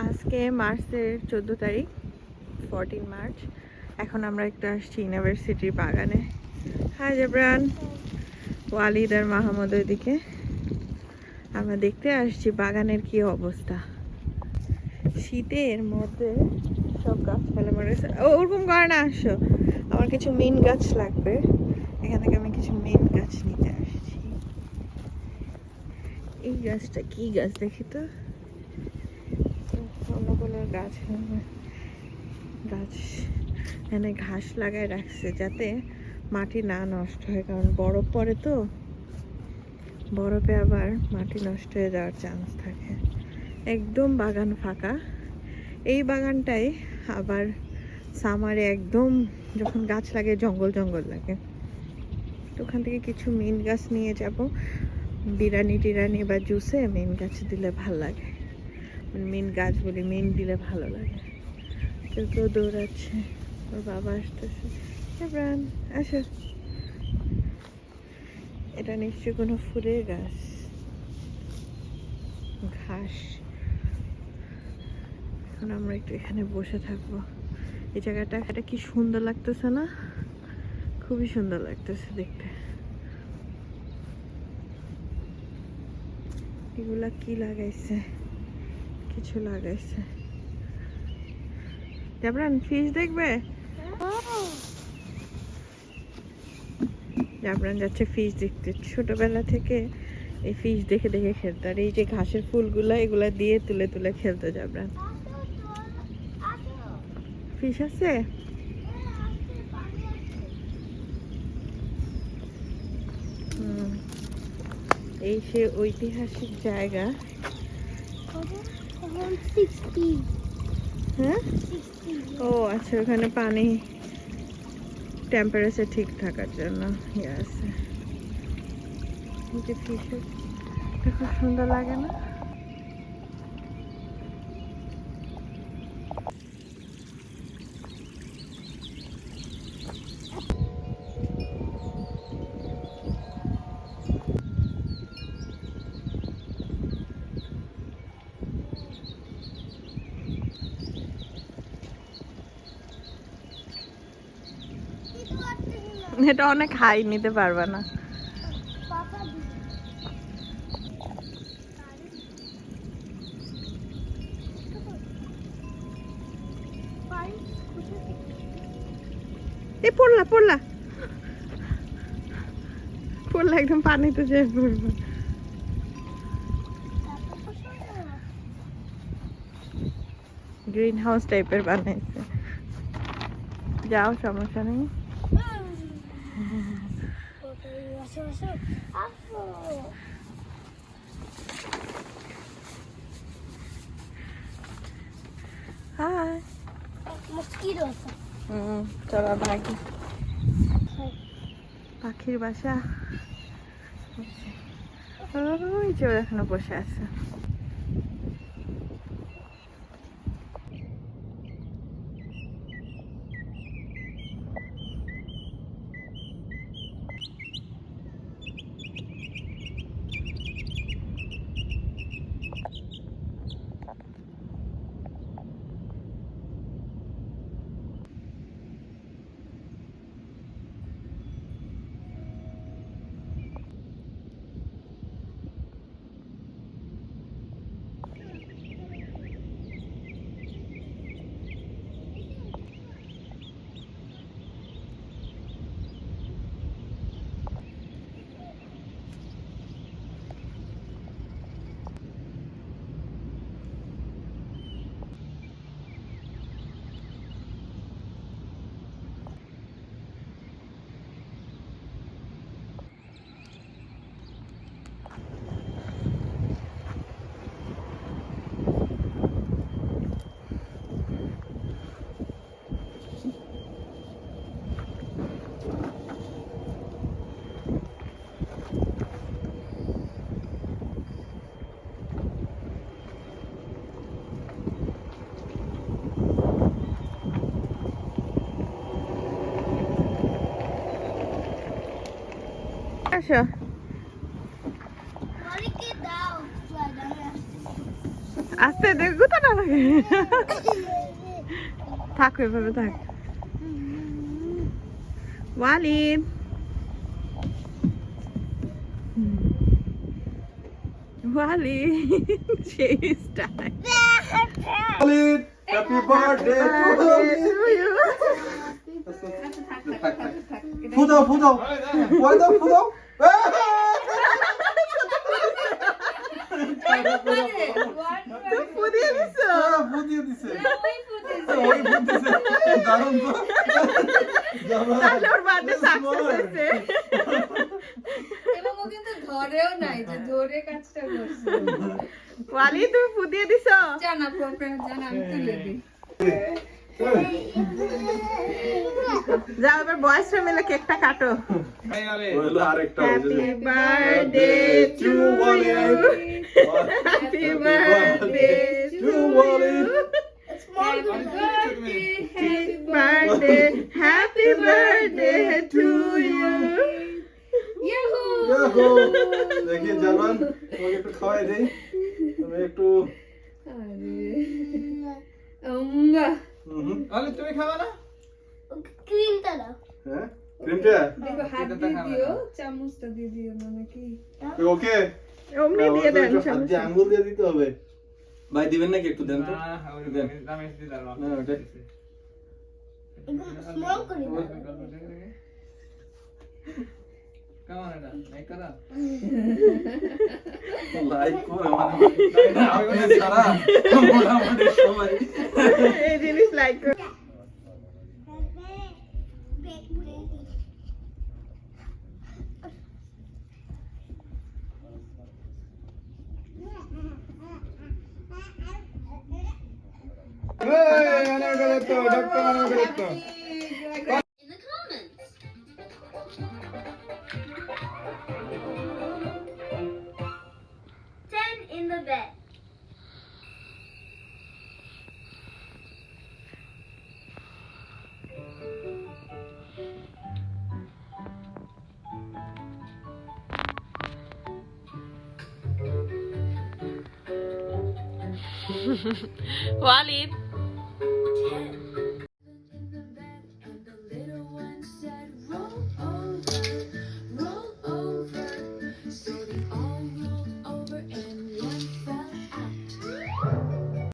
আজকে মার্চের 14 তারিখ, 14 মার্চ। এখন আমরা একটু আসছি ইউনিভার্সিটির বাগানে। হাই জাবরান, ওয়ালিদ আর মাহমুদ ওইদিকে। আমরা দেখতে আসছি বাগানের কি অবস্থা। শীতের মধ্যে সব গাছপালা মরেছে। ওরকম করে না, আসো, আমার কিছু মেন গাছ লাগবে। এখান থেকে আমি কিছু মেন গাছ নিতে আসছি। এই গাছটা কি গাছ দেখি তো, অন্য কোনো গাছ গাছ এখানে ঘাস লাগায় রাখছে যাতে মাটি না নষ্ট হয়, কারণ বরফ পড়ে তো, বরফে আবার মাটি নষ্ট হয়ে যাওয়ার চান্স থাকে। একদম বাগান ফাঁকা। এই বাগানটাই আবার সামারে একদম যখন গাছ লাগে জঙ্গল জঙ্গল লাগে। তো ওখান থেকে কিছু মেন গাছ নিয়ে যাব। বিরিয়ানি টিরানি বা জুসে মেন গাছ দিলে ভাল লাগে, মেন গাছ বলি, মেন দিলে ভালো লাগে। কেউ কেউ দৌড়াচ্ছে, ওর বাবা আসতেছে। এবার আসো, এটা নিশ্চয়ই কোনো ফুলের গাছ। ঘাস। এখন আমরা একটু এখানে বসে থাকবো। এই জায়গাটা এটা কি সুন্দর লাগতেছে না? খুবই সুন্দর লাগতেছে দেখতে। এগুলা কি লাগাইছে? কিছু লাগাইছে। জাবরান, ফিশ দেখবে? জাবরান যাচ্ছে ফিশ দেখতে। ছোটবেলা থেকে এই ফিশ দেখে দেখে খেলতো। আর এই যে ঘাসের ফুলগুলা, এগুলা দিয়ে তুলে তুলে খেলতো জাবরান। ফিশ আছে? এই সে ঐতিহাসিক জায়গা। হ্যাঁ, ও আচ্ছা, ওখানে পানি টেম্পারেচার ঠিক থাকার জন্য ইয়ে আছে। এই যে ফিশের, খুব সুন্দর লাগে না? এটা অনেক হাই, নিতে পারবে না। এই পড়লা পড়লা পড়লা, একদম পানিতে যেয়ে পড়বে। গ্রিন হাউস টাইপের বানাইছে। যাও, সমস্যা নেই। হাই। চলো ভাগি। পাখির বাসা ওই যে এখনো বসে আছে। আসো, আস্তে গুতে দে, গুতা না লাগে। থাক এভাবে থাক। ওয়ালিদ ওয়ালিদ সেই style. Walid happy birthday to you. ফুদাও ফুদাও ফুদাও ফুদাও। তো ফুদিয়ে দিছো। ফুদিয়ে দিছে। ওই ফুদিছে। দারুণ তো। তাহলে ওর বার্থডে সাকসেস হয়েছে। এবং ও কিন্তু ধরেও নাই যে ধরে কাজটা করছে। ওয়ালি তুমি ফুদিয়ে দিছো। জানা প্রোগ্রাম জানা আমি তুলে দিই। যাও এবার বয়সটা মিলে কেকটা কাটো। হলো আরেকটা happy birthday to you, happy birthday to you, birthday happy birthday to you. Yahoo! Yahoo! দেখি জামান তোমাকে একটু খাওয়াই দেই। তুমি একটু আরে আম্মা আলে তুমি খাবা না? ক্রিমটা দাও। হ্যাঁ ক্রিমটা দেখো হাত দিয়ে দিও, চামচটা দিয়ে দিও না নাকি? ওকে অমনি দিয়ে দেন হাত সমস্যা দিয়ে আঙ্গুল দিয়ে দিতে হবে। ভাই দিবেন নাকি একটু দেন তো। না ওটা স্মল করে দাও। লাইক করে মানে সারা মোটামুটি সময় এই জিনিস like In the comments. Ten in the bed. Walid